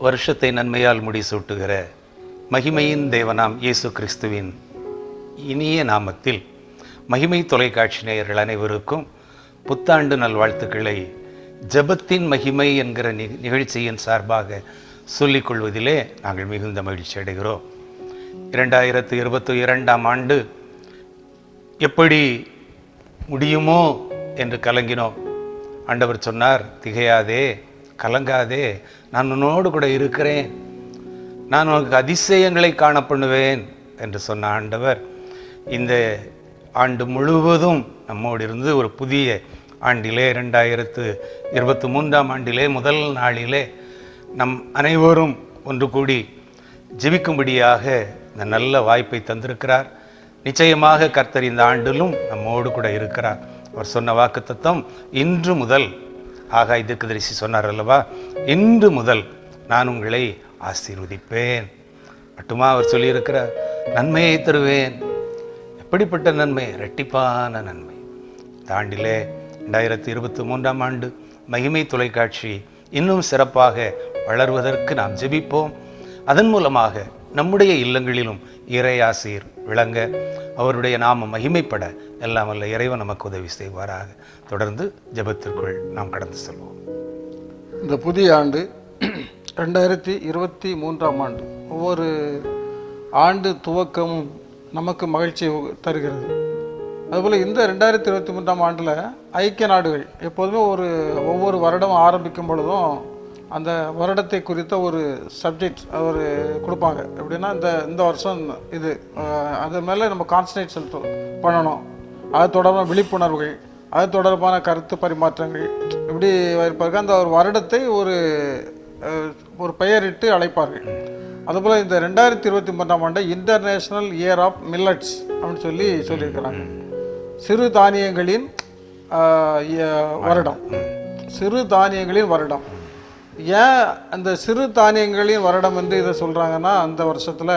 வருஷத்தை நன்மையால் முடிசூட்டுகிற மகிமையின் தேவனாம் இயேசு கிறிஸ்துவின் இனிய நாமத்தில் மகிமை தொலைக்காட்சி நேயர்கள் அனைவருக்கும் புத்தாண்டு நல்வாழ்த்துக்களை ஜெபத்தின் மகிமை என்கிற நிகழ்ச்சியின் சார்பாக சொல்லிக்கொள்வதிலே நாங்கள் மிகுந்த மகிழ்ச்சி அடைகிறோம். 2022ஆம் ஆண்டு எப்படி முடியுமோ என்று கலங்கினோம். ஆண்டவர் சொன்னார், திகையாதே, கலங்காதே, நான் உன்னோடு கூட இருக்கிறேன், நான் உனக்கு அதிசயங்களை காண பண்ணுவேன் என்று சொன்ன ஆண்டவர் இந்த ஆண்டு முழுவதும் நம்மோடு இருந்து ஒரு புதிய ஆண்டிலே 2023ஆம் ஆண்டிலே முதல் நாளிலே நம் அனைவரும் ஒன்று கூடி ஜெபிக்கும்படியாக இந்த நல்ல வாய்ப்பை தந்திருக்கிறார். நிச்சயமாக கர்த்தர் இந்த ஆண்டிலும் நம்மோடு கூட இருக்கிறார். அவர் சொன்ன வாக்குத்தத்தம் இன்று முதல், ஆகாய் தீர்க்கதரிசி சொன்னார் அல்லவா, இன்று முதல் நான் உங்களை ஆசீர்வதிப்பேன். மட்டுமா அவர் சொல்லியிருக்கிறார், நன்மையை தருவேன். எப்படிப்பட்ட நன்மை? இரட்டிப்பான நன்மை. இந்த ஆண்டிலே 2023ஆம் ஆண்டு மகிமை தொலைக்காட்சி இன்னும் சிறப்பாக வளர்வதற்கு நாம் ஜெபிப்போம். அதன் மூலமாக நம்முடைய இல்லங்களிலும் இறை ஆசீர் விளங்க, அவருடைய நாமம் மகிமைப்பட எல்லாம் வல்ல இறைவன் நமக்கு உதவி செய்வாராக. தொடர்ந்து ஜெபத்திற்குள் நாம் கடந்து செல்வோம். இந்த புதிய ஆண்டு 2023ஆம் ஆண்டு, ஒவ்வொரு ஆண்டு துவக்கமும் நமக்கு மகிழ்ச்சி தருகிறது. அதுபோல் இந்த 2023ஆம் ஆண்டில் ஐக்கிய நாடுகள் எப்போதுமே ஒவ்வொரு வருடம் ஆரம்பிக்கும் பொழுதும் அந்த வருடத்தை குறித்த ஒரு சப்ஜெக்ட் அவர் கொடுப்பாங்க. எப்படின்னா இந்த வருஷம் இது அது மேலே நம்ம கான்சன்ட்ரேட் பண்ணணும், அது தொடர்பான விழிப்புணர்வுகள், அது தொடர்பான கருத்து பரிமாற்றங்கள் இப்படி இருப்பார்கள். அந்த ஒரு வருடத்தை ஒரு பெயரிட்டு அழைப்பார்கள். அதுபோல் இந்த 2023ஆம் ஆண்டு இன்டர்நேஷ்னல் இயர் ஆஃப் மில்லட்ஸ் அப்படின்னு சொல்லியிருக்கிறாங்க. சிறு தானியங்களின் வருடம், சிறு தானியங்களின் வருடம். ஏன் அந்த சிறு தானியங்களின் வருடம் என்று இதை சொல்கிறாங்கன்னா, அந்த வருஷத்தில்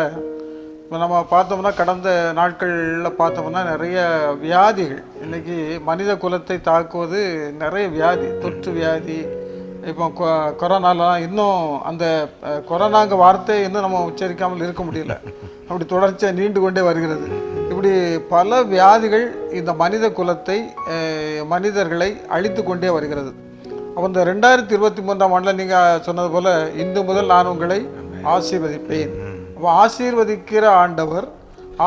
இப்போ நம்ம பார்த்தோம்னா கடந்த நாட்களில் பார்த்தோம்னா நிறைய வியாதிகள், இன்றைக்கி மனித குலத்தை தாக்குவது நிறைய வியாதி, தொற்று வியாதி. இப்போ கொரோனாலாம் இன்னும் அந்த கொரோனாங்க வார்த்தையை இன்னும் நம்ம உச்சரிக்காமல் இருக்க முடியல, அப்படி தொடர்ச்சியாக நீண்டு கொண்டே வருகிறது. இப்படி பல வியாதிகள் இந்த மனித குலத்தை, மனிதர்களை அழித்து கொண்டே வருகிறது. அப்போ இந்த 2023ஆம் ஆண்டில் நீங்கள் சொன்னது போல் இன்று முதல் நான் உங்களை ஆசீர்வதிப்பேன். அப்போ ஆசீர்வதிக்கிற ஆண்டவர்,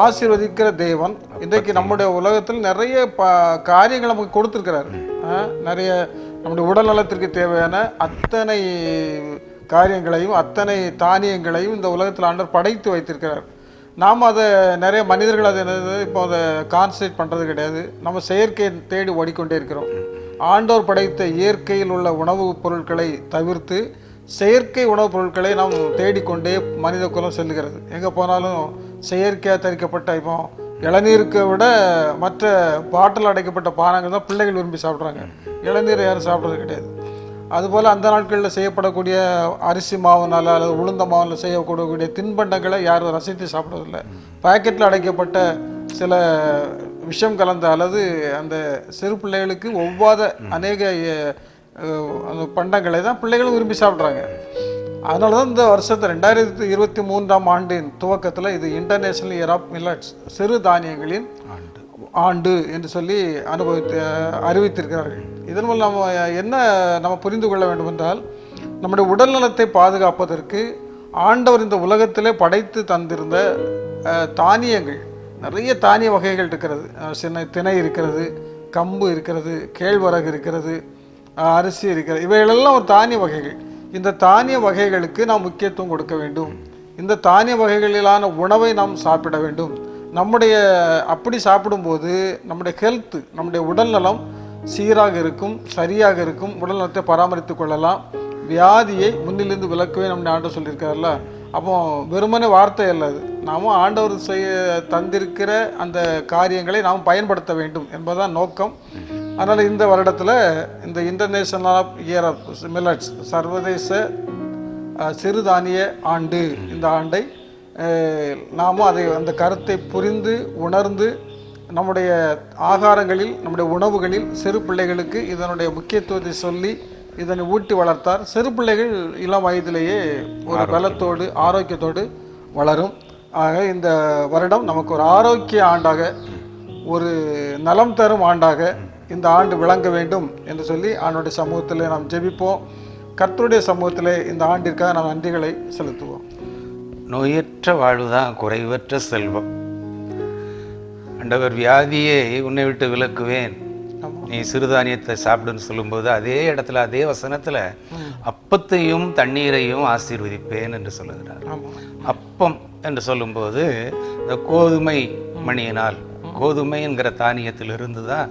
ஆசீர்வதிக்கிற தேவன் இன்றைக்கு நம்முடைய உலகத்தில் நிறைய காரியங்கள் நமக்கு கொடுத்துருக்கிறார். நிறைய நம்முடைய உடல் நலத்திற்கு தேவையான அத்தனை காரியங்களையும் அத்தனை தானியங்களையும் இந்த உலகத்தில் ஆண்டவர் படைத்து வைத்திருக்கிறார். நாம் அதை நிறைய மனிதர்கள் அதை இப்போ அதை கான்சன்ட்ரேட் பண்ணுறது கிடையாது. நம்ம செயற்கையை தேடி ஓடிக்கொண்டே இருக்கிறோம். ஆண்டவர் படைத்த இயற்கையில் உள்ள உணவுப் பொருட்களை தவிர்த்து செயற்கை உணவுப் பொருட்களை நாம் தேடிக்கொண்டே மனித குலம் செல்லுகிறது. எங்கே போனாலும் செயற்கையாக தயாரிக்கப்பட்ட, இப்போ இளநீருக்கு விட மற்ற பாட்டில் அடைக்கப்பட்ட பானங்கள் தான் பிள்ளைகள் விரும்பி சாப்பிட்றாங்க. இளநீரை யாரும் சாப்பிட்றது கிடையாது. அதுபோல் அந்த நாட்களில் செய்யப்படக்கூடிய அரிசி மாவுனால் அல்லது உளுந்த மாவில் செய்யக்கூடிய தின்பண்டங்களை யாரும் ரசித்து சாப்பிட்றதில்லை. பாக்கெட்டில் அடைக்கப்பட்ட சில விஷம் கலந்த அல்லது அந்த சிறு பிள்ளைகளுக்கு ஒவ்வாத அநேக பண்டங்களை தான் பிள்ளைகளும் விரும்பி சாப்பிட்றாங்க. அதனால தான் இந்த வருஷத்தை 2023ஆம் ஆண்டின் துவக்கத்தில் இது இன்டர்நேஷ்னல் இயர் ஆஃப் மில்லட்ஸ், சிறு தானியங்களின் ஆண்டு என்று சொல்லி அறிவித்திருக்கிறார்கள். இதன் மூலம் நம்ம புரிந்து கொள்ள வேண்டும் என்றால், நம்முடைய உடல் நலத்தை பாதுகாப்பதற்கு ஆண்டவர் இந்த உலகத்திலே படைத்து தந்திருந்த தானியங்கள், நிறைய தானிய வகைகள் இருக்கிறது. திணை இருக்கிறது, கம்பு இருக்கிறது, கேழ்வரகு இருக்கிறது, அரிசி இருக்கிறது. இவைகளெல்லாம் ஒரு தானிய வகைகள். இந்த தானிய வகைகளுக்கு நாம் முக்கியத்துவம் கொடுக்க வேண்டும். இந்த தானிய வகைகளிலான உணவை நாம் சாப்பிட வேண்டும். அப்படி சாப்பிடும்போது நம்முடைய ஹெல்த், நம்முடைய உடல் நலம் சீராக இருக்கும், சரியாக இருக்கும். உடல் நலத்தை பராமரித்து கொள்ளலாம். வியாதியை முன்னிலிருந்து விலக்கவே நம்முடைய ஆண்டவர் சொல்லியிருக்காருல்ல. அப்போ வெறுமனே வார்த்தை அல்ல, அது நாமும் ஆண்டவர் தந்திருக்கிற அந்த காரியங்களை நாம் பயன்படுத்த வேண்டும் என்பதுதான் நோக்கம். அதனால் இந்த வருடத்தில் இந்த இன்டர்நேஷ்னல் இயர் ஆஃப் மில்லட்ஸ், சர்வதேச சிறுதானிய ஆண்டு, இந்த ஆண்டை நாமும் அந்த கருத்தை புரிந்து உணர்ந்து நம்முடைய ஆகாரங்களில், நம்முடைய உணவுகளில் சிறு பிள்ளைகளுக்கு இதனுடைய முக்கியத்துவத்தை சொல்லி இதனை ஊட்டி வளர்த்தார். சிறு பிள்ளைகள் இளம் வயதிலேயே ஒரு பலத்தோடு ஆரோக்கியத்தோடு வளரும். ஆக இந்த வருடம் நமக்கு ஒரு ஆரோக்கிய ஆண்டாக, ஒரு நலம் தரும் ஆண்டாக இந்த ஆண்டு விளங்க வேண்டும் என்று சொல்லி ஆண்டவருடைய சமூகத்தில் நாம் ஜெபிப்போம். கர்த்தருடைய சமூகத்தில் இந்த ஆண்டிற்காக நாம் நன்றிகளை செலுத்துவோம். நோயற்ற வாழ்வுதான் குறைவற்ற செல்வம். ஆண்டவர் வியாதியை உன்னை விட்டு விலக்குவேன், நீ சிறுதானியத்தை சாப்பிடுன்னு சொல்லும்போது அதே இடத்துல அதே வசனத்தில் அப்பத்தையும் தண்ணீரையும் ஆசீர்வதிப்பேன் என்று சொல்லுகிறார். அப்பம் என்று சொல்லும்போது இந்த கோதுமை மணியினால், கோதுமை என்கிற தானியத்திலிருந்து தான்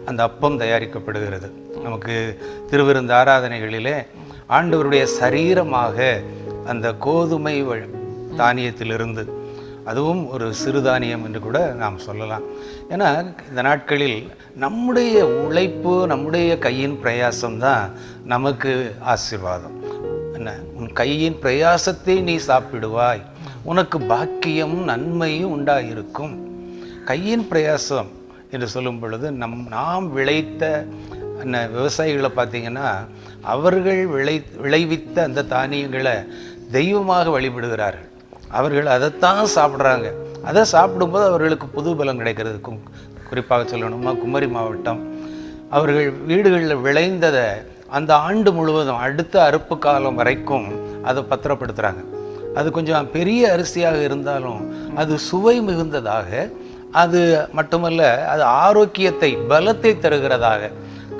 அந்த அப்பம் தயாரிக்கப்படுகிறது. நமக்கு திருவிருந்து ஆராதனைகளிலே ஆண்டவருடைய சரீரமாக அந்த கோதுமை தானியத்திலிருந்து, அதுவும் ஒரு சிறுதானியம் என்று கூட நாம் சொல்லலாம். ஏன்னா இந்த நாட்களில் நம்முடைய உழைப்பு, நம்முடைய கையின் பிரயாசம்தான் நமக்கு ஆசீர்வாதம். என்ன, உன் கையின் பிரயாசத்தை நீ சாப்பிடுவாய், உனக்கு பாக்கியம் நன்மையும் உண்டாயிருக்கும். கையின் பிரயாசம் என்று சொல்லும் பொழுது நாம் விளைத்த விவசாயிகளை பார்த்திங்கன்னா அவர்கள் விளைவித்த அந்த தானியங்களை தெய்வமாக வழிபடுகிறார்கள். அவர்கள் அதைத்தான் சாப்பிட்றாங்க. அதை சாப்பிடும்போது அவர்களுக்கு புது பலம் கிடைக்கிறது. குறிப்பாக சொல்லணுமா, குமரி மாவட்டம் அவர்கள் வீடுகளில் விளைந்ததை அந்த ஆண்டு முழுவதும் அடுத்த அறுப்பு காலம் வரைக்கும் அதை பத்திரப்படுத்துகிறாங்க. அது கொஞ்சம் பெரிய அரிசியாக இருந்தாலும் அது சுவை மிகுந்ததாக, அது மட்டுமல்ல அது ஆரோக்கியத்தை பலத்தை தருகிறதாக,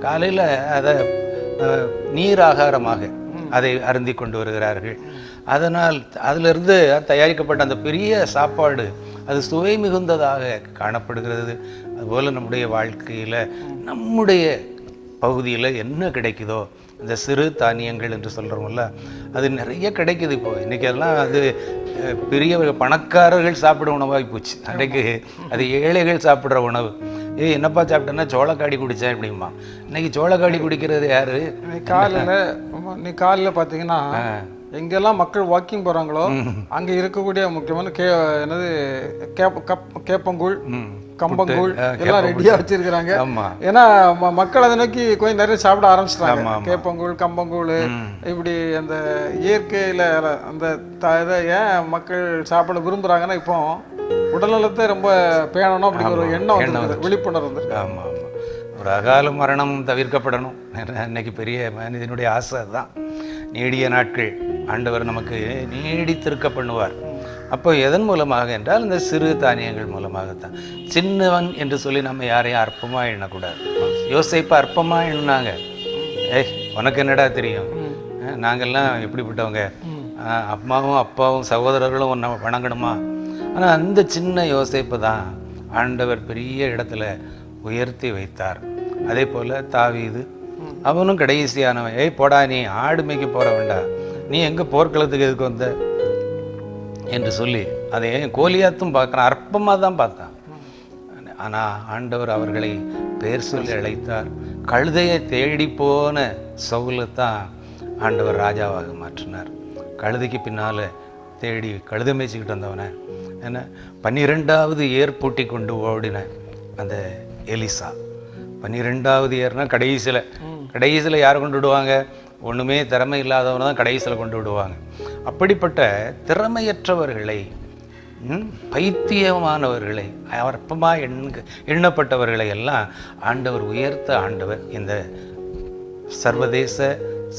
காலையில் அதை நீர் ஆகாரமாக அதை அருந்தி கொண்டு வருகிறார்கள். அதனால் அதிலிருந்து தயாரிக்கப்பட்ட அந்த பெரிய சாப்பாடு அது சுவை மிகுந்ததாக காணப்படுகிறது. அதுபோல் நம்முடைய வாழ்க்கையில் நம்முடைய பகுதியில் என்ன கிடைக்குதோ இந்த சிறு தானியங்கள் என்று சொல்கிறோம்ல, அது நிறைய கிடைக்குது. இப்போது இன்றைக்கி எல்லாம் அது பெரிய பணக்காரர்கள் சாப்பிட்ற உணவாகி போச்சு. அன்றைக்கு அது ஏழைகள் சாப்பிட்ற உணவு. என்னப்பா சாப்பிட்டேன்னா சோளக்காடி குடித்தேன் அப்படிமா. இன்றைக்கி சோளக்காடி குடிக்கிறது யார்? நீ காலையில் பார்த்தீங்கன்னா எங்கெல்லாம் மக்கள் வாக்கிங் போகிறாங்களோ அங்கே இருக்கக்கூடிய முக்கியமான கேப்பங்கூழ், கம்பங்கூழ் எல்லாம் ரெடியாக வச்சிருக்கிறாங்க. ஏன்னா மக்கள் அதை நோக்கி கொஞ்சம் நிறைய சாப்பிட ஆரம்பிச்சிட்டாங்க. கேப்பங்கூழ், கம்பங்கூழ், இப்படி அந்த இயற்கையில் அந்த இதை ஏன் மக்கள் சாப்பிட விரும்புகிறாங்கன்னா இப்போ உடல்நலத்தை ரொம்ப பேணணும் அப்படிங்கிற ஒரு எண்ணம் வந்து விழிப்புணர்வு வந்து. ஆமாம் ஆமாம், ஒரு அகால மரணம் தவிர்க்கப்படணும். இன்னைக்கு பெரிய மனிதனுடைய ஆசை தான். நீடிய நாட்கள் ஆண்டவர் நமக்கு நீடித்திருக்க பண்ணுவார். அப்போ எதன் மூலமாக என்றால் இந்த சிறு தானியங்கள் மூலமாகத்தான். சின்னவன் என்று சொல்லி நம்ம யாரையும் அற்பமாக எண்ணக்கூடாது. யோசேப்பு அற்பமாக எண்ணாங்க. உனக்கு என்னடா தெரியும், நாங்கள்லாம் எப்படிப்பட்டவங்க, அம்மாவும் அப்பாவும் சகோதரர்களும் ஒன்றை வணங்கணுமா? ஆனால் அந்த சின்ன யோசேப்பு தான் ஆண்டவர் பெரிய இடத்துல உயர்த்தி வைத்தார். அதே போல் தாவீது, அவனும் கடைசியானவன். போடா, நீ ஆடு மேய்க்க போகிற வேண்டாம், நீ எங்கே போர்க்களத்துக்கு எதுக்கு வந்த என்று சொல்லி அதை கோலியாத்தும் பார்க்குறான், அற்பமாக தான் பார்த்தான். ஆனால் ஆண்டவர் அவர்களை பேர் சொல்லி அழைத்தார். கழுதையை தேடி போன சவுலைத்தான் ஆண்டவர் ராஜாவாக மாற்றினார். கழுதைக்கு பின்னால் தேடி கழுதை மேய்ச்சிக்கிட்டு வந்தவனை, என்ன 12வது ஏர் பூட்டி கொண்டு ஓடின அந்த எலிசா. 12வது ஏர்னா கடைசியில் யாரை கொண்டு விடுவாங்க? ஒன்றுமே திறமை இல்லாதவனை தான் கடைசியில் கொண்டு விடுவாங்க. அப்படிப்பட்ட திறமையற்றவர்களை, பைத்தியமானவர்களை, அற்பமாக எண்ணப்பட்டவர்களை எல்லாம் ஆண்டவர் உயர்த்த ஆண்டவர் இந்த சர்வதேச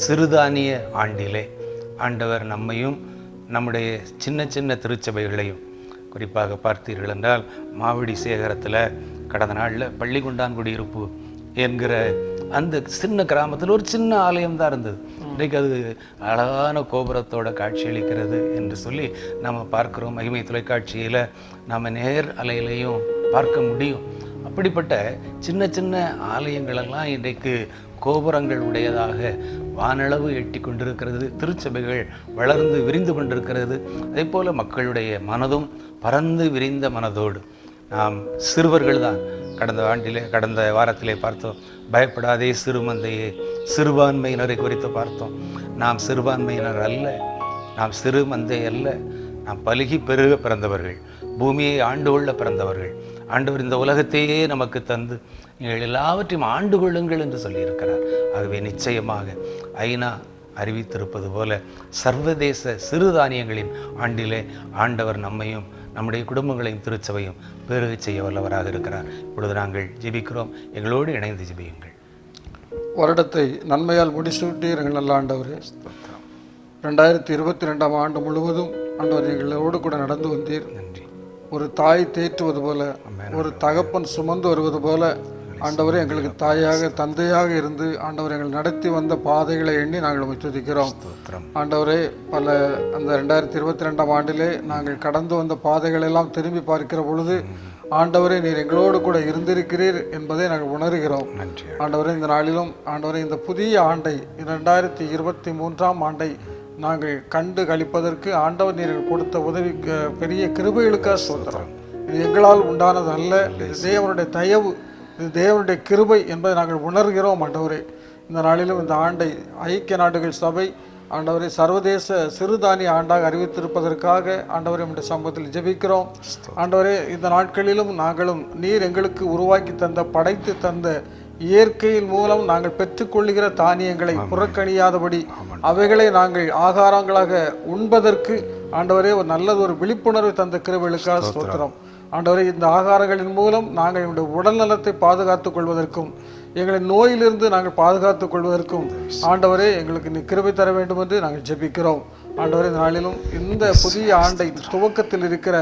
சிறுதானிய ஆண்டிலே ஆண்டவர் நம்மையும் நம்முடைய சின்ன சின்ன திருச்சபைகளையும், குறிப்பாக பார்த்தீர்கள் என்றால் மாவடி சேகரத்தில் கடந்த நாளில் பள்ளிகுண்டான்குடியிருப்பு என்கிற அந்த சின்ன கிராமத்தில் ஒரு சின்ன ஆலயம் தான் இருந்தது. இன்றைக்கு அது அழகான கோபுரத்தோட காட்சியளிக்கிறது என்று சொல்லி நம்ம பார்க்குறோம். மகிமை தொலைக்காட்சியில் நம்ம நேர் அலையிலையும் பார்க்க முடியும். அப்படிப்பட்ட சின்ன சின்ன ஆலயங்களெல்லாம் இன்றைக்கு கோபுரங்கள் உடையதாக வானளவு எட்டி கொண்டிருக்கிறது. திருச்சபைகள் வளர்ந்து விரிந்து கொண்டிருக்கிறது. அதே போல் மக்களுடைய மனதும் பறந்து விரிந்த மனதோடு நாம் சிறுவர்கள் தான் கடந்த வாரத்திலே பார்த்தோம். பயப்படாதே சிறுமந்தையே, சிறுபான்மையினரை குறித்து பார்த்தோம். நாம் சிறுபான்மையினர் அல்ல, நாம் சிறு மந்தை அல்ல, நாம் பலுகி பெருக பிறந்தவர்கள், பூமியை ஆண்டு கொள்ள பிறந்தவர்கள். ஆண்டவர் இந்த உலகத்தையே நமக்கு தந்து நீங்கள் எல்லாவற்றையும் ஆண்டு கொள்ளுங்கள் என்று சொல்லியிருக்கிறார். ஆகவே நிச்சயமாக ஐநா அறிவித்திருப்பது போல சர்வதேச சிறுதானியங்களின் ஆண்டிலே ஆண்டவர் நம்மையும் நம்முடைய குடும்பங்களையும் திருச்சபையும் பெருக செய்ய வல்லவராக இருக்கிறார். இப்பொழுது நாங்கள் ஜெபிக்கிறோம். எங்களோடு இணைந்து ஜெபியுங்கள். வருடத்தை நன்மையால் முடிசூட்டீர் எங்கள் நல்ல ஆண்டவரே. 2022 ஆண்டு முழுவதும் ஆண்டவர் எங்களோடு கூட நடந்து வந்தீர். நன்றி. ஒரு தாய் தேற்றுவது போல, ஒரு தகப்பன் சுமந்து வருவது போல ஆண்டவரே எங்களுக்கு தாயாக தந்தையாக இருந்து ஆண்டவர் எங்களை நடத்தி வந்த பாதைகளை எண்ணி நாங்கள் துதிக்கிறோம். ஆண்டவரே, பல அந்த 2022 ஆண்டிலே நாங்கள் கடந்து வந்த பாதைகள் எல்லாம் திரும்பி பார்க்கிற பொழுது ஆண்டவரே நீர் எங்களோடு கூட இருந்திருக்கிறீர் என்பதை நாங்கள் உணர்கிறோம். ஆண்டவரே, இந்த நாளிலும் ஆண்டவரே இந்த புதிய ஆண்டை 2023 ஆண்டை நாங்கள் கண்டு கழிப்பதற்கு ஆண்டவர் நீர் கொடுத்த உதவி பெரிய கிருபைகளுக்காக சொல்கிறோம். இது எங்களால் உண்டானது அல்ல, இது தேவனுடைய தயவு, இது தேவனுடைய கிருபை என்பதை நாங்கள் உணர்கிறோம். ஆண்டவரே, இந்த நாளிலும் இந்த ஆண்டை ஐக்கிய நாடுகள் சபை ஆண்டவரை சர்வதேச சிறுதானிய ஆண்டாக அறிவித்திருப்பதற்காக ஆண்டவரை நம்முடைய சமூகத்தில் ஜெபிக்கிறோம். ஆண்டவரே, இந்த நாட்களிலும் நாங்களும் நீர் எங்களுக்கு உருவாக்கி தந்த படைத்து தந்த இயற்கையின் மூலம் நாங்கள் பெற்றுக்கொள்ளுகிற தானியங்களை புறக்கணியாதபடி அவைகளை நாங்கள் ஆகாரங்களாக உண்பதற்கு ஆண்டவரே ஒரு நல்லது ஒரு விழிப்புணர்வை தந்த கிருபைகளுக்காக ஸ்தோத்திரம். ஆண்டவரே, இந்த ஆகாரங்களின் மூலம் நாங்கள் எங்களுடைய உடல் நலத்தை பாதுகாத்துக் கொள்வதற்கும் எங்களை நோயிலிருந்து நாங்கள் பாதுகாத்துக் கொள்வதற்கும் ஆண்டவரே எங்களுக்கு நீ கிருபை தர வேண்டும் என்று நாங்கள் ஜெபிக்கிறோம். ஆண்டவரே, இந்த நாளிலும் இந்த புதிய ஆண்டை துவக்கத்தில் இருக்கிற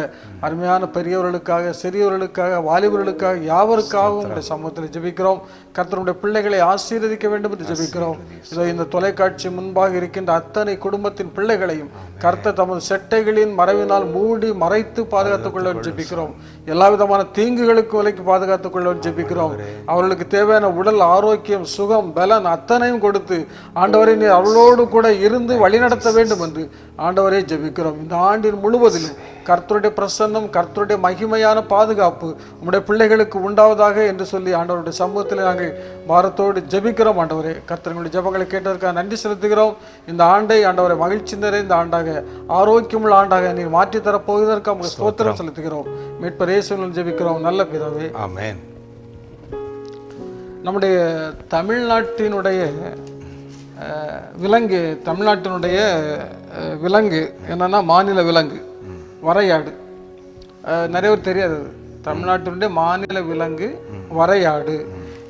அருமையான பெரியவர்களுக்காக, சிறியவர்களுக்காக, வாலிபர்களுக்காக, யாவருக்காகவும் உங்களுடைய சமூகத்தில் ஜெபிக்கிறோம். கர்த்தருடைய பிள்ளைகளை ஆசீர்வதிக்க வேண்டும் என்று ஜெபிக்கிறோம். இதோ இந்த தொலைக்காட்சி முன்பாக இருக்கின்ற அத்தனை குடும்பத்தின் பிள்ளைகளையும் கர்த்தர் தமது செட்டைகளின் மறைவினால் மூடி மறைத்து பாதுகாத்துக் கொள்ள ஜெபிக்கிறோம். எல்லா விதமான தீங்குகளுக்கு விலைக்கு பாதுகாத்துக் கொள்ள ஜெபிக்கிறோம். அவர்களுக்கு தேவையான உடல் ஆரோக்கியம், சுகம், பலன் அத்தனையும் கொடுத்து ஆண்டவரை நீர் அவளோடு கூட இருந்து வழிநடத்த வேண்டும் என்று ஆண்டவரே ஜெபிக்கிறோம். இந்த ஆண்டின் முழுவதிலும் கர்த்தருடைய பிரசன்னம், கர்த்தருடைய மகிமையான பாதுகாப்பு உம்முடைய பிள்ளைகளுக்கு உண்டாவதாக என்று சொல்லி ஆண்டவருடைய சமூகத்தில் நாங்கள் பாரத்தோடு ஜெபிக்கிறோம். ஆண்டவரே, கர்த்தர்களுடைய ஜெபங்களை கேட்டதற்காக நன்றி செலுத்துகிறோம். இந்த ஆண்டை ஆண்டவரை மகிழ்ச்சி நிறைந்த ஆண்டாக, ஆரோக்கியமுள்ள ஆண்டாக நீர் மாற்றி தரப்போவதற்கு அவங்க ஸ்தோத்திரம் செலுத்துகிறோம். மீட்பர் இயேசுவின் ஜெபிக்கிறோம் நல்ல பிதாவே, ஆமென். நம்முடைய தமிழ்நாட்டினுடைய விலங்கு, தமிழ்நாட்டினுடைய விலங்கு என்னன்னா மாநில விலங்கு வரையாடு. நிறைய பேர் தெரியாது, தமிழ்நாட்டினுடைய மாநில விலங்கு வரையாடு.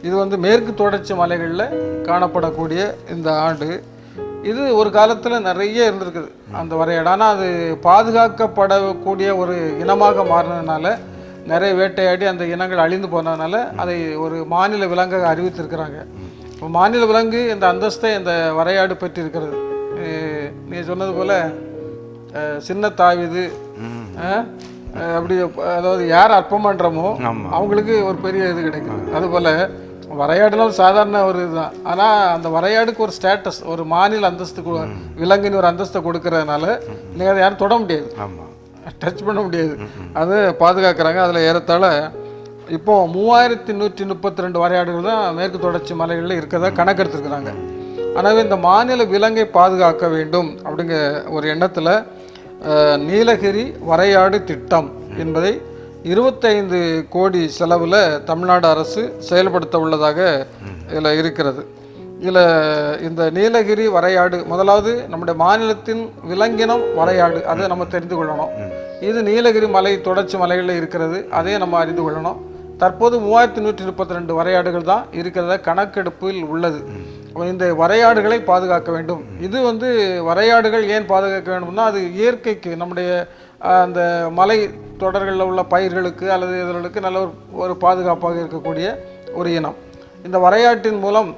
இது மேற்கு தொடர்ச்சி மலைகளில் காணப்படக்கூடிய இந்த ஆடு. இது ஒரு காலத்தில் நிறைய இருந்திருக்குது அந்த வரையாடு. ஆனால் அது பாதுகாக்கப்படக்கூடிய ஒரு இனமாக மாறினதுனால, நிறைய வேட்டையாடி அந்த இனங்கள் அழிந்து போனதுனால அதை ஒரு மாநில விலங்காக அறிவித்திருக்கிறாங்க. இப்போ மாநில விலங்கு இந்த அந்தஸ்தை இந்த வரையாடு பெற்றிருக்கிறது. நீ சொன்னது போல சின்ன தாவிது அப்படி, அதாவது யார் அர்ப்பம் பண்ணுறோமோ அவங்களுக்கு ஒரு பெரிய இது கிடைக்குது. அதுபோல் வரையாடுனாலும் சாதாரண ஒரு இதுதான். ஆனால் அந்த வரையாடுக்கு ஒரு ஸ்டேட்டஸ், ஒரு மாநில அந்தஸ்து, விலங்குன்னு ஒரு அந்தஸ்தை கொடுக்கறதுனால நீங்கள் அதை யாரும் தொட முடியாது, டச் பண்ண முடியாது. அது பாதுகாக்கிறாங்க. அதில் ஏறத்தாழ இப்போ 3132 வரையாடுகள் தான் மேற்கு தொடர்ச்சி மலைகளில் இருக்கிறதா கணக்கெடுத்துருக்குறாங்க. ஆனால் இந்த மாநில விலங்கை பாதுகாக்க வேண்டும் அப்படிங்கிற ஒரு எண்ணத்தில் நீலகிரி வரையாடு திட்டம் என்பதை 25 கோடி செலவில் தமிழ்நாடு அரசு செயல்படுத்த உள்ளதாக இதில் இருக்கிறது. இதில் இந்த நீலகிரி வரையாடு முதலாவது நம்முடைய மாநிலத்தின் விலங்கினம் வரையாடு, அதை நம்ம தெரிந்து கொள்ளணும். இது நீலகிரி மலை தொடர்ச்சி மலைகளில் இருக்கிறது, அதையே நம்ம அறிந்து கொள்ளணும். தற்போது 3132 வரையாடுகள் தான் இருக்கிறத கணக்கெடுப்பில் உள்ளது. இந்த வரையாடுகளை பாதுகாக்க வேண்டும். இது வரையாடுகள் ஏன் பாதுகாக்க வேண்டும்னா, அது இயற்கைக்கு, நம்முடைய அந்த மலை தொடர்களில் உள்ள பயிர்களுக்கு அல்லது இதற்கு நல்ல ஒரு பாதுகாப்பாக இருக்கக்கூடிய ஒரு இனம். இந்த வரையாட்டின் மூலம்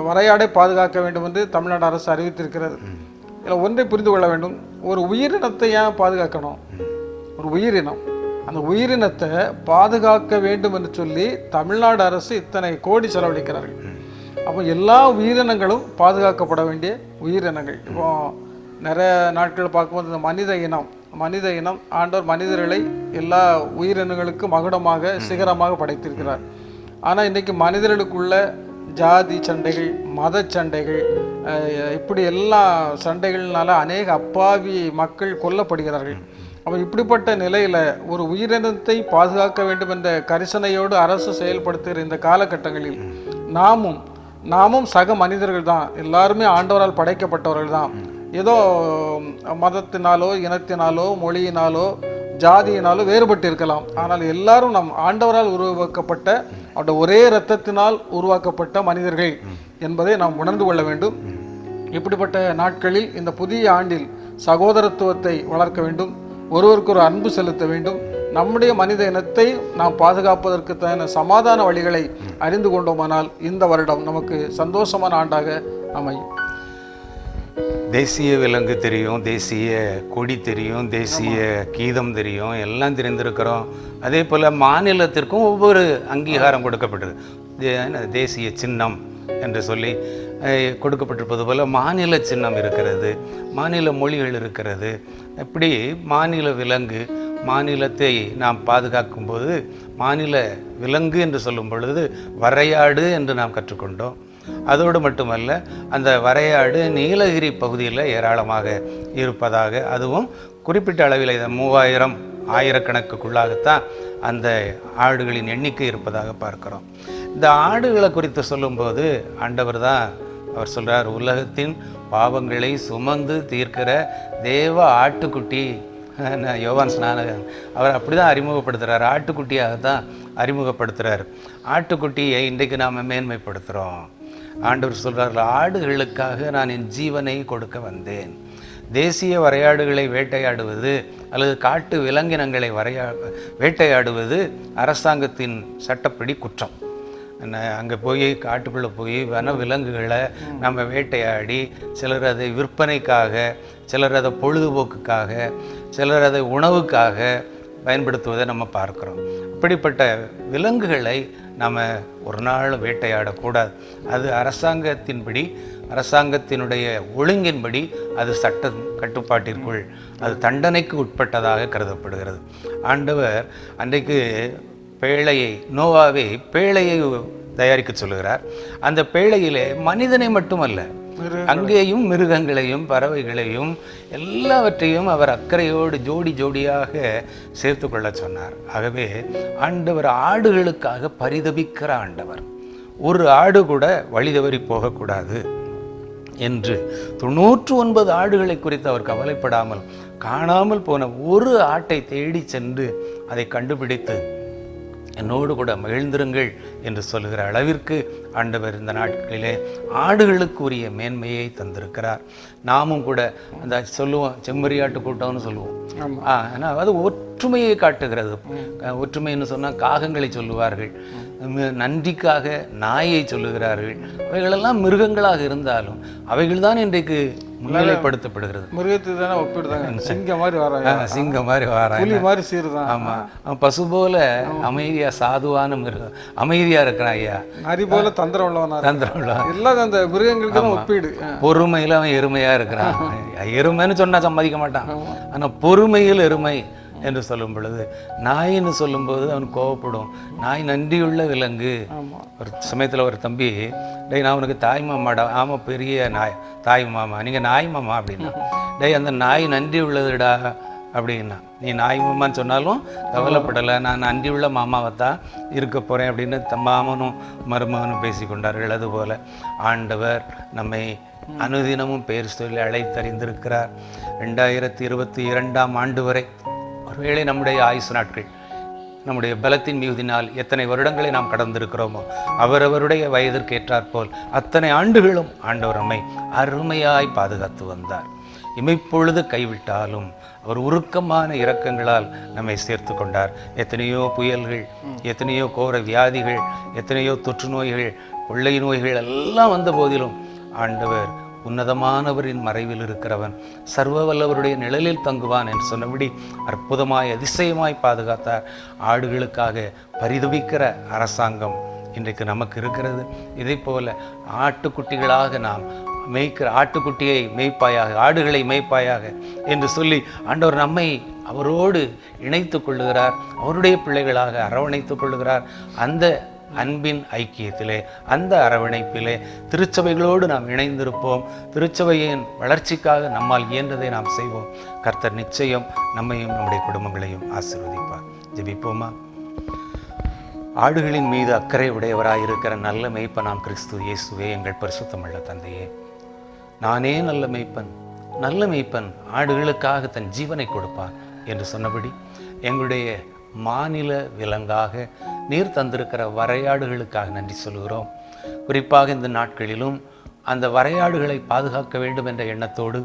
வரையாடை பாதுகாக்க வேண்டும் என்று தமிழ்நாடு அரசு அறிவித்திருக்கிறது. இதில் ஒன்றை புரிந்து கொள்ள வேண்டும், ஒரு உயிரினத்தை ஏன் பாதுகாக்கணும்? ஒரு உயிரினம், அந்த உயிரினத்தை பாதுகாக்க வேண்டும் என்று சொல்லி தமிழ்நாடு அரசு இத்தனை கோடி செலவழிக்கிறார்கள். அப்போ எல்லா உயிரினங்களும் பாதுகாக்கப்பட வேண்டிய உயிரினங்கள். இப்போ நிறைய நாட்கள் பார்க்கும்போது இந்த மனித இனம் ஆண்டவர் மனிதர்களை எல்லா உயிரினங்களுக்கு மகுடமாக சிகரமாக படைத்திருக்கிறார். ஆனால் இன்றைக்கி மனிதர்களுக்குள்ள ஜாதி சண்டைகள், மத சண்டைகள், இப்படி எல்லா சண்டைகள்னால அநேக அப்பாவி மக்கள் கொல்லப்படுகிறார்கள். அப்போ இப்படிப்பட்ட நிலையில் ஒரு உயிரினத்தை பாதுகாக்க வேண்டும் என்ற கரிசனையோடு அரசு செயல்படுத்துகிற இந்த காலகட்டங்களில் நாமும் சக மனிதர்கள் தான், எல்லாருமே ஆண்டவரால் படைக்கப்பட்டவர்கள் தான். ஏதோ மதத்தினாலோ இனத்தினாலோ மொழியினாலோ ஜாதியினாலோ வேறுபட்டு இருக்கலாம், ஆனால் எல்லாரும் நம் ஆண்டவரால் உருவாக்கப்பட்ட அவருடைய ஒரே இரத்தத்தினால் உருவாக்கப்பட்ட மனிதர்கள் என்பதை நாம் உணர்ந்து கொள்ள வேண்டும். இப்படிப்பட்ட நாட்களில் இந்த புதிய ஆண்டில் சகோதரத்துவத்தை வளர்க்க வேண்டும், ஒருவருக்கு ஒரு அன்பு செலுத்த வேண்டும். நம்முடைய மனித இனத்தை நாம் பாதுகாப்பதற்கு தேவையான சமாதான வழிகளை அறிந்து கொண்டோமானால் இந்த வருடம் நமக்கு சந்தோஷமான ஆண்டாக அமையும். தேசிய விலங்கு தெரியும், தேசிய கொடி தெரியும், தேசிய கீதம் தெரியும், எல்லாம் தெரிந்திருக்கிறோம். அதே போல் மாநிலத்திற்கும் ஒவ்வொரு அங்கீகாரம் கொடுக்கப்பட்டது. தேசிய சின்னம் என்று சொல்லி கொடுக்கப்பட்டிருப்பது போல் மாநில சின்னம் இருக்கிறது, மாநில மொழிகள் இருக்கிறது. இப்படி மாநில விலங்கு, மாநிலத்தை நாம் பாதுகாக்கும் போது மாநில விலங்கு என்று சொல்லும் பொழுது வரையாடு என்று நாம் கற்றுக்கொண்டோம். அதோடு மட்டுமல்ல, அந்த வரையாடு நீலகிரி பகுதியில் ஏராளமாக இருப்பதாக, அதுவும் குறிப்பிட்ட அளவில் 3000 ஆயிரக்கணக்குள்ளாகத்தான் அந்த ஆடுகளின் எண்ணிக்கை இருப்பதாக பார்க்கிறோம். இந்த ஆடுகளை குறித்து சொல்லும்போது ஆண்டவர் தான் அவர் சொல்கிறார், உலகத்தின் பாவங்களை சுமந்து தீர்க்கிற தேவ ஆட்டுக்குட்டி. யோவான் ஸ்நானகன் அவர் அப்படி தான் அறிமுகப்படுத்துகிறார், ஆட்டுக்குட்டியாகத்தான் அறிமுகப்படுத்துகிறார். ஆட்டுக்குட்டியை இன்றைக்கு நாம் மேன்மைப்படுத்துகிறோம். ஆண்டவர் சொல்கிறார்கள், ஆடுகளுக்காக நான் என் ஜீவனை கொடுக்க வந்தேன். தேசிய வரையாடுகளை வேட்டையாடுவது அல்லது காட்டு விலங்கினங்களை வேட்டையாடுவது அரசாங்கத்தின் சட்டப்படி குற்றம். அங்கே போய் காட்டுக்குள்ளே போய் வன விலங்குகளை நம்ம வேட்டையாடி, சிலர் அதை விற்பனைக்காக, சிலர் அதை பொழுதுபோக்குக்காக, சிலர் அதை உணவுக்காக பயன்படுத்துவதை நம்ம பார்க்குறோம். அப்படிப்பட்ட விலங்குகளை நம்ம ஒரு நாள் வேட்டையாடக்கூடாது. அது அரசாங்கத்தின்படி, அரசாங்கத்தினுடைய ஒழுங்கின்படி அது சட்ட கட்டுப்பாட்டிற்குள், அது தண்டனைக்கு உட்பட்டதாக கருதப்படுகிறது. ஆண்டவர் அன்றைக்கு நோவாவை பேழையை தயாரிக்க சொல்லுகிறார். அந்த பேழையிலே மனிதனை மட்டுமல்ல, அங்கேயும் மிருகங்களையும் பறவைகளையும் எல்லாவற்றையும் அவர் அக்கறையோடு ஜோடி ஜோடியாக சேர்த்து கொள்ள சொன்னார். ஆகவே ஆண்டவர் ஆடுகளுக்காக பரிதபிக்கிற ஆண்டவர். ஒரு ஆடு கூட வழி தவறி போகக்கூடாது என்று 99 ஆடுகளை குறித்து அவர் கவலைப்படாமல், காணாமல் போன ஒரு ஆட்டை தேடி சென்று அதை கண்டுபிடித்து என்னோடு கூட மகிழ்ந்திருங்கள் என்று சொல்லுகிற அளவிற்கு ஆண்டவர் இந்த நாட்களிலே ஆடுகளுக்குரிய மேன்மையை தந்திருக்கிறார். நாமும் கூட அந்த சொல்லுவோம், செம்மறியாட்டு கூட்டம்னு சொல்லுவோம். ஆனால் அது ஒற்றுமையை காட்டுகிறது. ஒற்றுமைன்னு சொன்னால் காகங்களை சொல்லுவார்கள், நன்றிக்காக நாயை சொல்லுகிறார்கள். அவைகளெல்லாம் மிருகங்களாக இருந்தாலும் அவைகள் தான் இன்றைக்கு முன்னிலைப்படுத்தப்படுகிறது. மிருகத்தை தானே ஒப்பிடுதாங்க, சிங்கம் மாதிரி வராங்க, சிங்கம் மாதிரி வராங்க, புலி மாதிரி சீருதான். ஆமாம், பசு போல அமைதியா சாதுவான மிருகம், அமைதியா இருக்கிறான் ஐயா. நரி போல தந்திரம் உள்ளவனா, தந்திரம் உள்ளவன் எல்லாம் அந்த மிருகங்களுக்கு தான் ஒப்பீடு. பொறுமையில அவன் எருமையா இருக்கிறான். எருமைன்னு சொன்னா சம்மதிக்க மாட்டான், ஆனா பொறுமையில் எருமை என்று சொல்லும் பொழுது, நாயின்னு சொல்லும்போது அவன் கோவப்படும். நாய் நன்றியுள்ள விலங்கு. ஒரு சமயத்தில் ஒரு தம்பி, டேய் நான் உனக்கு தாய் மாமாடா. ஆமாம், பெரிய நாய் தாய் மாமா, நீங்கள் நாய் மாமா அப்படின்னா. டேய் அந்த நாய் நன்றி உள்ளதுடா அப்படின்னா. நீ நாய் மாமான்னு சொன்னாலும் கவலைப்படலை, நான் நன்றி உள்ள மாமாவை தான் இருக்க போகிறேன் அப்படின்னு மாமனும் மருமகனும் பேசி கொண்டார்கள். அதுபோல் ஆண்டவர் நம்மை அனுதினமும் பேர் சொல்லி அழைத்தறிந்திருக்கிறார். 2022ஆம் ஆண்டு வரை ஒருவேளை நம்முடைய ஆயுசு நாட்கள், நம்முடைய பலத்தின் மிகுதினால் எத்தனை வருடங்களை நாம் கடந்திருக்கிறோமோ, அவரவருடைய வயதிற்கு ஏற்றாற்போல் அத்தனை ஆண்டுகளும் ஆண்டவர் நம்மை அருமையாய் பாதுகாத்து வந்தார். இமைப்பொழுது கைவிட்டாலும் அவர் உருக்கமான இரக்கங்களால் நம்மை சேர்த்து கொண்டார். எத்தனையோ புயல்கள், எத்தனையோ கோர வியாதிகள், எத்தனையோ தொற்று நோய்கள், கொள்ளை நோய்கள் எல்லாம் வந்த போதிலும் ஆண்டவர் உன்னதமானவரின் மறைவில் இருக்கிறவன், சர்வ வல்லவருடைய நிழலில் தங்குவான் என்று சொன்னபடி அற்புதமாய் அதிசயமாய் பாதுகாத்தார். ஆடுகளுக்காக பரிதபிக்கிற அரசாங்கம் இன்றைக்கு நமக்கு இருக்கிறது. இதை போல ஆட்டுக்குட்டிகளாக நாம் மேய்க்கிற, ஆட்டுக்குட்டியை மேய்ப்பாயாக, ஆடுகளை மேய்ப்பாயாக என்று சொல்லி ஆண்டவர் நம்மை அவரோடு இணைத்து கொள்ளுகிறார். அவருடைய பிள்ளைகளாக அரவணைத்து கொள்ளுகிறார். அந்த அன்பின் ஐக்கியத்திலே, அந்த அரவணைப்பிலே திருச்சபைகளோடு நாம் இணைந்திருப்போம். திருச்சபையின் வளர்ச்சிக்காக நம்மால் இயன்றதை நாம் செய்வோம். கர்த்தர் நிச்சயம் நம்மையும் நம்முடைய குடும்பங்களையும் ஆசீர்வதிப்பார். ஜெபிப்போமா? ஆடுகளின் மீது அக்கறை உடையவராயிருக்கிற நல்ல மேய்ப்பனாம் கிறிஸ்து இயேசுவே, எங்கள் பரிசுத்தமுள்ள தந்தையே, நானே நல்ல மேய்ப்பன், நல்ல மேய்ப்பன் ஆடுகளுக்காக தன் ஜீவனை கொடுப்பான் என்று சொன்னபடி எங்களுடைய மாநில விலங்காக நீர் தந்திருக்கிற வரையாடுகளுக்காக நன்றி சொல்கிறோம். குறிப்பாக இந்த நாட்களிலும் அந்த வரையாடுகளை பாதுகாக்க வேண்டும் என்ற எண்ணத்தோடு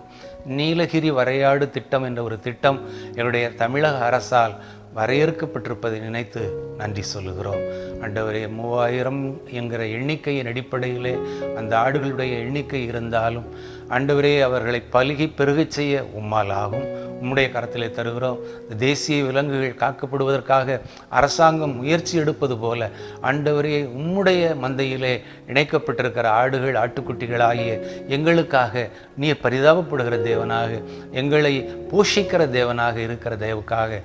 நீலகிரி வரையாடு திட்டம் என்ற ஒரு திட்டம் என்னுடைய தமிழக அரசால் வரையறுக்கப்பட்டிருப்பதை நினைத்து நன்றி சொல்லுகிறோம். ஆண்டவரே, 3000 என்கிற எண்ணிக்கையின் அடிப்படையிலே அந்த ஆடுகளுடைய எண்ணிக்கை இருந்தாலும் ஆண்டவரே, அவர்களை பலுகி பெருகச் செய்ய உம்மால் ஆகும். உம்முடைய கரத்திலே தருகிறோம். தேசிய விலங்குகள் காக்கப்படுவதற்காக அரசாங்கம் முயற்சி எடுப்பது போல ஆண்டவரே, உம்முடைய மந்தையிலே இணைக்கப்பட்டிருக்கிற ஆடுகள் ஆட்டுக்குட்டிகளாகிய எங்களுக்காக நீர் பரிதாபப்படுகிற தேவனாக, எங்களை போஷிக்கிற தேவனாக இருக்கிற தேவக்காக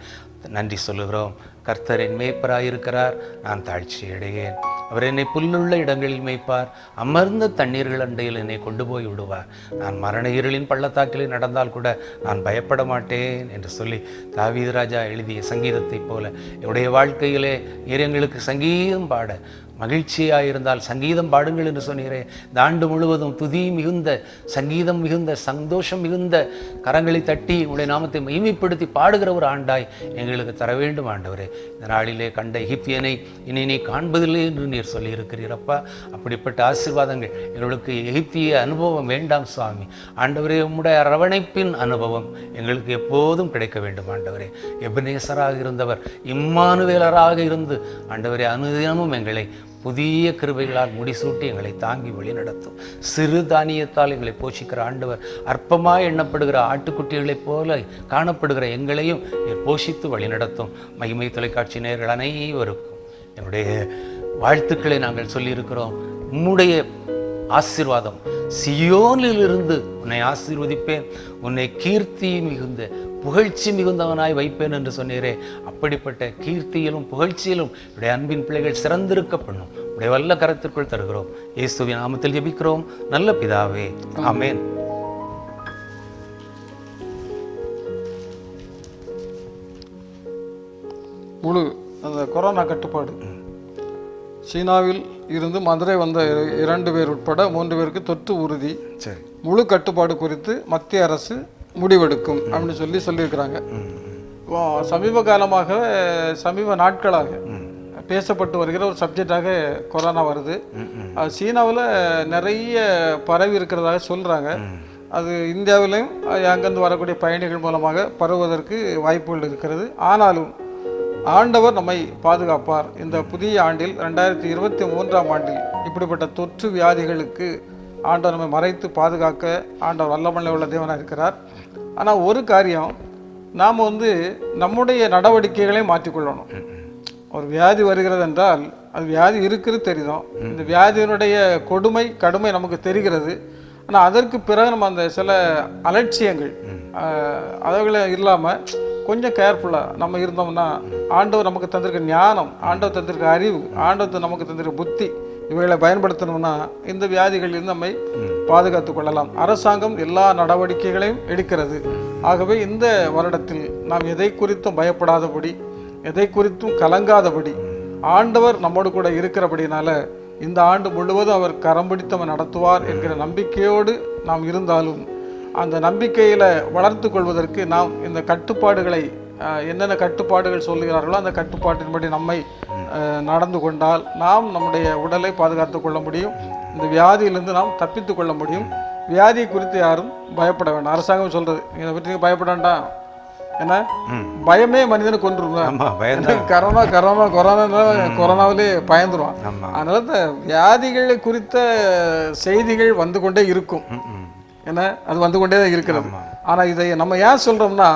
நன்றி சொல்லுகிறோம். கர்த்தர் என் மேய்ப்பராயிருக்கிறார், நான் தாழ்ச்சி அடையேன். அவர் என்னை புல்லுள்ள இடங்களில் மேய்ப்பார், அமர்ந்த தண்ணீர்கள் அண்டையில் என்னை கொண்டு போய் விடுவார். நான் மரண இருளின் பள்ளத்தாக்கிலே நடந்தால் கூட நான் பயப்பட மாட்டேன் என்று சொல்லி தாவீது ராஜா எழுதிய சங்கீதத்தைப் போல என்னுடைய வாழ்க்கையிலே நீர் எங்களுக்கு சங்கீதம் பாட மகிழ்ச்சியாயிருந்தால் சங்கீதம் பாடுங்கள் என்று சொன்னீரே. இந்த ஆண்டு முழுவதும் துதி மிகுந்த, சங்கீதம் மிகுந்த, சந்தோஷம் மிகுந்த கரங்களை தட்டி உங்களுடைய நாமத்தை மகிமைப்படுத்தி பாடுகிற ஒரு ஆண்டாய் எங்களுக்கு தர வேண்டும் ஆண்டவரே. இந்த நாளிலே கண்ட எகிப்தியனை இனி நீ காண்பதில்லை என்று நீர் சொல்லியிருக்கிறீரப்பா. அப்படிப்பட்ட ஆசீர்வாதங்கள் எங்களுக்கு எகிப்திய அனுபவம் வேண்டாம் சுவாமி. ஆண்டவரே, உம்முடைய அரவணைப்பின் அனுபவம் எங்களுக்கு எப்போதும் கிடைக்க வேண்டும் ஆண்டவரே. எபனேசராக இருந்தவர் இம்மானுவேலராக இருந்து ஆண்டவரே அனுதினமும் எங்களை புதிய கிருபைகளால் முடிசூட்டி எங்களை தாங்கி வழிநடத்தும். சிறு தானியத்தால் எங்களை போஷிக்கிற ஆண்டவர், அற்பமாய் எண்ணப்படுகிற ஆட்டுக்குட்டிகளைப் போல காணப்படுகிற எங்களையும் போஷித்து வழிநடத்தும். மகிமை தொலைக்காட்சி நேயர்கள் அனைவருக்கும் என்னுடைய வாழ்த்துக்களை நாங்கள் சொல்லியிருக்கிறோம். உம்முடைய ஆசீர்வாதம், சியோனிலிருந்து உன்னை ஆசீர்வதிப்பேன், உன்னை கீர்த்தி மிகுந்த புகழ்ச்சி மிகுந்தவனாய் வைப்பேன் என்று சொன்னீரே. அப்படிப்பட்ட கீர்த்தியிலும் புகழ்ச்சியிலும் உடைய அன்பின் பிள்ளைகள் சிறந்திருக்க பண்ணும். உடைய வல்ல கரத்திற்குள் தருகிறோம். இயேசுவின் நாமத்தில் ஜெபிக்கிறோம் நல்ல பிதாவே, ஆமென். முழு அந்த கொரோனா கட்டுப்பாடு சீனாவில் இருந்து மதுரை வந்த 2 பேர் உட்பட 3 பேருக்கு தொற்று உறுதி. சரி, முழு கட்டுப்பாடு குறித்து மத்திய அரசு முடிவெடுக்கும் அப்படின்னு சொல்லியிருக்கிறாங்க. சமீப நாட்களாக பேசப்பட்டு வருகிற ஒரு சப்ஜெக்டாக கொரோனா வருது. அது சீனாவில் நிறைய பரவி இருக்கிறதாக சொல்கிறாங்க. அது இந்தியாவிலையும் அங்கேருந்து வரக்கூடிய பயணிகள் மூலமாக பரவுவதற்கு வாய்ப்புகள் இருக்கிறது. ஆனாலும் ஆண்டவர் நம்மை பாதுகாப்பார். இந்த புதிய ஆண்டில் 2023ஆம் ஆண்டில் இப்படிப்பட்ட தொற்று வியாதிகளுக்கு ஆண்டவர் நம்மை மறைத்து பாதுகாக்க ஆண்டவர் வல்லமையுள்ள உள்ள தேவனாக இருக்கிறார். ஆனால் ஒரு காரியம், நாம் நம்முடைய நடவடிக்கைகளை மாற்றிக்கொள்ளணும். ஒரு வியாதி வருகிறது என்றால் அது வியாதி இருக்கிறது தெரியும். இந்த வியாதியினுடைய கடுமை நமக்கு தெரிகிறது. ஆனால் அதற்கு பிறகு நம்ம அந்த சில அலட்சியங்கள் அதுகளை இல்லாமல் கொஞ்சம் கேர்ஃபுல்லாக நம்ம இருந்தோம்னா ஆண்டவர் நமக்கு தந்திருக்க ஞானம், ஆண்டவர் தந்திருக்க அறிவு, ஆண்டவர் நமக்கு தந்திருக்க புத்தி, இவைகளை பயன்படுத்தணும்னா இந்த வியாதிகளிலிருந்து நம்மை பாதுகாத்து கொள்ளலாம். அரசாங்கம் எல்லா நடவடிக்கைகளையும் எடுக்கிறது. ஆகவே இந்த வருடத்தில் நாம் எதை குறித்தும் பயப்படாதபடி, எதை குறித்தும் கலங்காதபடி ஆண்டவர் நம்மோடு கூட இருக்கிறபடினால இந்த ஆண்டு முழுவதும் அவர் கரம் பிடித்து நடத்துவார் என்கிற நம்பிக்கையோடு நாம் இருந்தாலும் அந்த நம்பிக்கையில் வளர்த்து கொள்வதற்கு நாம் இந்த கட்டுப்பாடுகளை, என்னென்ன கட்டுப்பாடுகள் சொல்லுகிறார்களோ அந்த கட்டுப்பாட்டின்படி நம்மை நடந்து கொண்டால் நாம் நம்முடைய உடலை பாதுகாத்து கொள்ள முடியும். இந்த வியாதியிலிருந்து நாம் தப்பித்து கொள்ள முடியும். வியாதியை குறித்து யாரும் பயப்பட வேண்டாம். அரசாங்கம் சொல்றது இதை பற்றி நீங்கள் பயப்பட வேண்டாம். ஏன்னா பயமே மனிதனை கொன்றுருவான். கொரோனாவிலே பயந்துருவான். அதனால இந்த வியாதிகள் குறித்த செய்திகள் வந்து கொண்டே இருக்கும். ஏன்னா அது வந்து கொண்டே தான் இருக்கிறது. ஆனால் இதை நம்ம ஏன் சொல்கிறோம்னா,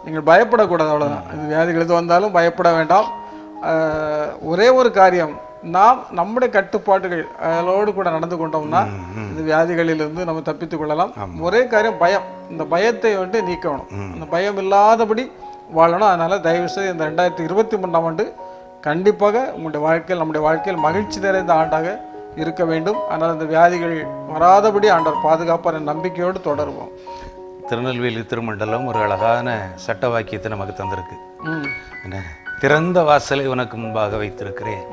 நீங்கள் பயப்படக்கூடாது, அவ்வளோதான். இது வியாதிகள் எது வந்தாலும் பயப்பட வேண்டாம். ஒரே ஒரு காரியம், நாம் நம்முடைய கட்டுப்பாடுகள் அதோடு கூட நடந்து கொண்டோம்னா இந்த வியாதிகளிலிருந்து நம்ம தப்பித்து கொள்ளலாம். ஒரே காரியம் பயம். இந்த பயத்தை நீக்கணும். அந்த பயம் இல்லாதபடி வாழணும். அதனால் தயவுசெய்து இந்த 2023ஆம் ஆண்டு கண்டிப்பாக உங்களுடைய வாழ்க்கையில் நம்முடைய வாழ்க்கையில் மகிழ்ச்சி நிறைந்த ஆண்டாக இருக்க வேண்டும். ஆனால் அந்த வியாதிகள் வராதபடி ஆண்டவர் பாதுகாப்பார் என்ற நம்பிக்கையோடு தொடருவோம். திருநெல்வேலி திருமண்டலம் ஒரு அழகான சட்ட வாக்கியத்தை நமக்கு தந்திருக்கு. என்ன, திறந்த வாசலை உனக்கு முன்பாக வைத்திருக்கிறேன்,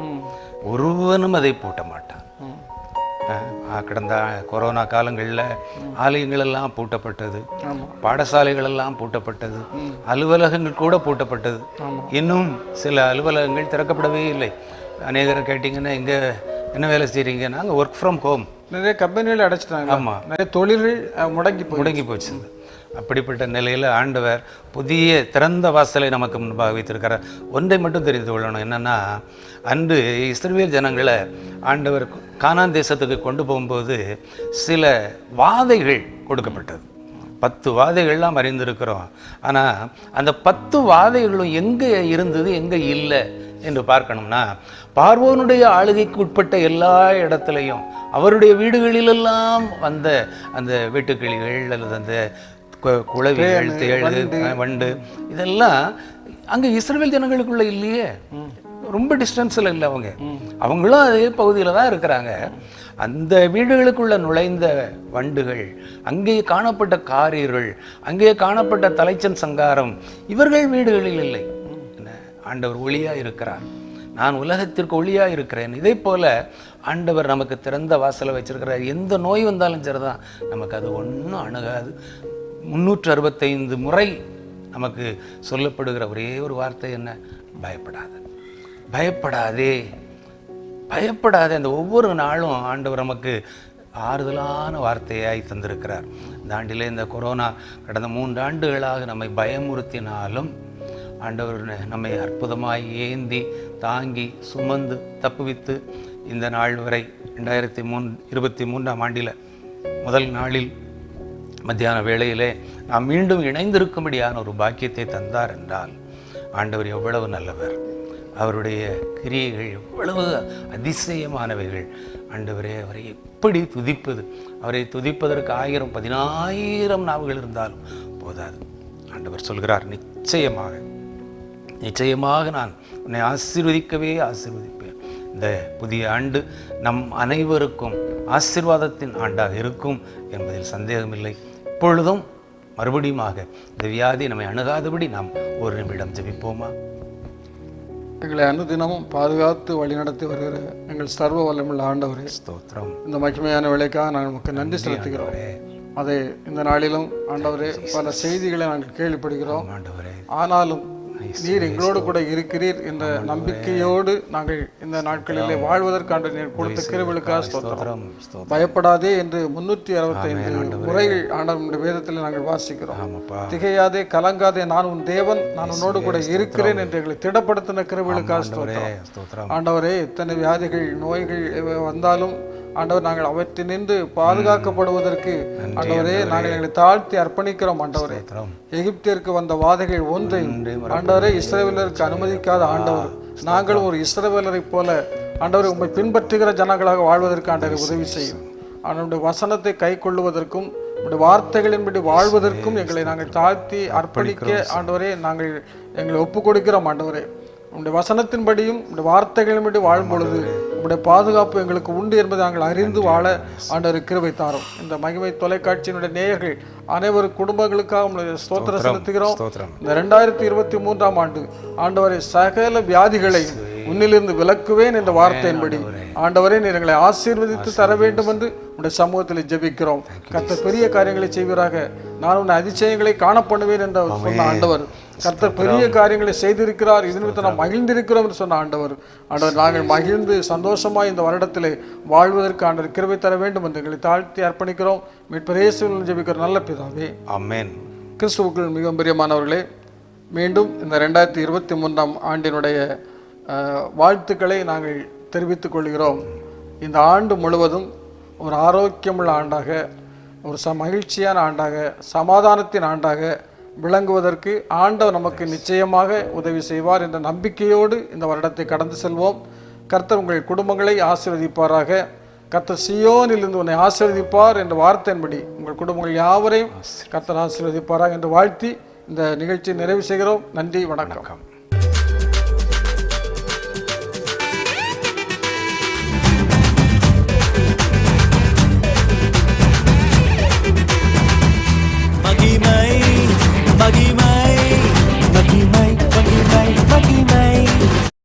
ஒருவனும் அதை பூட்ட மாட்டான். கடந்த கொரோனா காலங்களில் ஆலயங்கள் எல்லாம் பூட்டப்பட்டது, பாடசாலைகள் எல்லாம் பூட்டப்பட்டது, அலுவலகங்கள் கூட பூட்டப்பட்டது. இன்னும் சில அலுவலகங்கள் திறக்கப்படவே இல்லை. அநேகரை கேட்டிங்கன்னா இங்கே என்ன வேலை செய்கிறீங்க? நாங்கள் ஒர்க் ஃப்ரம் ஹோம். நிறைய கம்பெனிகள் அடைச்சிட்டாங்க. ஆமாம், நிறைய தொழில்கள் முடங்கி போச்சு. அப்படிப்பட்ட நிலையில் ஆண்டவர் புதிய திறந்த வாசலை நமக்கு முன்பாக வைத்திருக்கிறார். ஒன்றை மட்டும் தெரிந்து கொள்ளணும், என்னென்னா, அன்று இஸ்ரவேல் ஜனங்களை ஆண்டவர் கானான் தேசத்துக்கு கொண்டு போகும்போது சில வாதைகள் கொடுக்கப்பட்டது. 10 வாதைகள்லாம் அறிந்திருக்கிறோம். ஆனால் அந்த 10 வாதைகளும் எங்கே இருந்தது, எங்கே இல்லை என்று பார்க்கணும்னா, பார்வோனுடைய ஆளுகைக்கு உட்பட்ட எல்லா இடத்துலையும் அவருடைய வீடுகளிலெல்லாம் வந்த அந்த வெட்டுக்கிளிகள் அல்லது அந்த குளவிகள், தேழு, வண்டு, இதெல்லாம் அங்கே இஸ்ரவேல் ஜனங்களுக்குள்ள இல்லையே. ரொம்ப டிஸ்டன்ஸில் இல்லை. அவங்களும் அதே பகுதியில் தான் இருக்கிறாங்க. அந்த வீடுகளுக்குள்ள நுழைந்த வண்டுகள், அங்கே காணப்பட்ட காரியர்கள், அங்கே காணப்பட்ட தலைச்சன் சங்காரம் இவர்கள் வீடுகளில் இல்லை. ஆண்டவர் ஒளியாக இருக்கிறார், நான் உலகத்திற்கு ஒளியாக இருக்கிறேன். இதே போல ஆண்டவர் நமக்கு திறந்த வாசலை வச்சிருக்கிறார். எந்த நோய் வந்தாலும் சரிதான், நமக்கு அது ஒன்றும் அணுகாது. 365 முறை நமக்கு சொல்லப்படுகிற ஒரே ஒரு வார்த்தை என்ன? பயப்படாது, பயப்படாதே, பயப்படாதே. அந்த ஒவ்வொரு நாளும் ஆண்டவர் நமக்கு ஆறுதலான வார்த்தையாய் தந்திருக்கிறார். இந்த ஆண்டிலே இந்த கொரோனா கடந்த 3 ஆண்டுகளாக நம்மை பயமுறுத்தினாலும் ஆண்டவர் நம்மை அற்புதமாய் ஏந்தி தாங்கி சுமந்து தப்புவித்து இந்த நாள் வரை 2023ஆம் ஆண்டில் முதல் நாளில் மத்தியான வேளையிலே நாம் மீண்டும் இணைந்திருக்கும்படியான ஒரு பாக்கியத்தை தந்தார் என்றால் ஆண்டவர் எவ்வளவு நல்லவர், அவருடைய கிரியைகள் எவ்வளவு அதிசயமானவைகள். ஆண்டவரே, அவரை எப்படி துதிப்பது? அவரை துதிப்பதற்கு 1000 10,000 நாவுகள் இருந்தாலும் போதாது. ஆண்டவர் சொல்கிறார், நிச்சயமாக நான் உன்னை ஆசீர்வதிக்கவே ஆசீர்வதிப்பேன். இந்த புதிய ஆண்டு நம் அனைவருக்கும் ஆசீர்வாதத்தின் ஆண்டாக இருக்கும் என்பதில் சந்தேகமில்லை. இப்பொழுதும் மறுபடியுமாக இந்த வியாதி நம்மை அணுகாதபடி நாம் ஒரு நிமிடம் ஜெபிப்போமா? எங்களை அனுதினமும் பாதுகாத்து வழிநடத்தி வருகிற எங்கள் சர்வ வல்லமுள்ள ஆண்டவரே, ஸ்தோத்திரம். இந்த மகிமையான வேலைக்காக நாங்கள் நமக்கு நன்றி செலுத்துகிறோம். அதை இந்த நாளிலும் ஆண்டவரே பல செய்திகளை நாங்கள் கேள்விப்படுகிறோம். ஆனாலும் நீர் எங்களோடு கூட இருக்கிறீர் என்ற நம்பிக்கையோடு நாங்கள் இந்த நாட்களிலே வாழ்வதற்கான நீர் கொடுத்த கிருபைகளுக்காக ஸ்தோத்திரம். பயப்படாதே என்று 365 முறைகள் ஆண்டவருடைய வேதத்தில் நாங்கள் வாசிக்கிறோம். திகையாதே, கலங்காதே, நான் உன் தேவன், நான் உன்னோடு கூட இருக்கிறேன் என்று எங்களை திடப்படுத்தின கிருபைகளுக்காக ஸ்தோத்திரம். ஆண்டவரே, எத்தனை வியாதிகள் நோய்கள் வந்தாலும் ஆண்டவர் நாங்கள் அவற்றினின்று பாதுகாக்கப்படுவதற்கு ஆண்டவரே நாங்கள் எங்களை தாழ்த்தி அர்ப்பணிக்கிறோம். ஆண்டவரே, எகிப்திற்கு வந்த வாதைகள் ஒன்றை ஆண்டவரே இஸ்ரவேலருக்கு அனுமதிக்காத ஆண்டவர், நாங்களும் ஒரு இஸ்ரவேலரை போல ஆண்டவரை உண்மை பின்பற்றுகிற ஜனங்களாக வாழ்வதற்கு ஆண்டவரை உதவி செய்யும். அவனுடைய வசனத்தை கை கொள்ளுவதற்கும் உடைய வார்த்தைகளின்படி வாழ்வதற்கும் எங்களை நாங்கள் தாழ்த்தி அர்ப்பணிக்க ஆண்டவரே நாங்கள் எங்களை ஒப்பு கொடுக்கிறோம். ஆண்டவரே, உங்களுடைய வசனத்தின்படியும் உடைய வார்த்தைகளின்படி வாழும் பொழுது உங்களுடைய பாதுகாப்பு எங்களுக்கு உண்டு என்பதை நாங்கள் அறிந்து வாழ ஆண்டவர் கிருபை தாரும். இந்த மகிமை தொலைக்காட்சியினுடைய நேயர்கள் அனைவரு குடும்பங்களுக்காக உங்களுடைய ஸ்தோத்திரம் செலுத்துகிறோம். இந்த 2023ஆம் ஆண்டு ஆண்டவரை சகல வியாதிகளை உன்னிலிருந்து விலக்குவேன் என்ற வார்த்தையின்படி ஆண்டவரே நீர் எங்களை ஆசீர்வதித்து தர வேண்டும் என்று உடைய சமூகத்தில் ஜெபிக்கிறோம். கர்த்தர் பெரிய காரியங்களை செய்வீராக, நான் உன்னை அதிசயங்களை காணப்படுவேன் என்று சொன்ன ஆண்டவர், கர்த்தர் பெரிய காரியங்களை செய்திருக்கிறார், இது நிமித்தம் நாம் மகிழ்ந்திருக்கிறோம் என்று சொன்ன ஆண்டவர், நாங்கள் மகிழ்ந்து சந்தோஷமாய் இந்த வருடத்திலே வாழ்வதற்கு ஆண்டவர் கிருபை தர வேண்டும் என்று எங்களை தாழ்த்தி அர்ப்பணிக்கிறோம். மீட்பர் இயேசுவில் ஜெபிக்கிற நல்ல பிதாவே, ஆமென். கிறிஸ்துவுக்குள் மிகவும் பிரியமானவர்களே, மீண்டும் இந்த 2023ஆம் ஆண்டினுடைய வாழ்த்துக்களை நாங்கள் தெரிவித்துக் கொள்கிறோம். இந்த ஆண்டு முழுவதும் ஒரு ஆரோக்கியமுள்ள ஆண்டாக, ஒரு மகிழ்ச்சியான ஆண்டாக, சமாதானத்தின் ஆண்டாக விளங்குவதற்கு ஆண்டவர் நமக்கு நிச்சயமாக உதவி செய்வார் என்ற நம்பிக்கையோடு இந்த வருடத்தை கடந்து செல்வோம். கர்த்தர் உங்கள் குடும்பங்களை ஆசீர்வதிப்பாராக. கர்த்தர் சீயோனிலிருந்து உன்னை ஆசீர்வதிப்பார் என்ற வார்த்தையின்படி உங்கள் குடும்பங்கள் யாவரையும் கர்த்தர் ஆசீர்வதிப்பாராக என்று வாழ்த்தி இந்த நிகழ்ச்சியை நிறைவு செய்கிறோம். நன்றி, வணக்கம். மகிமை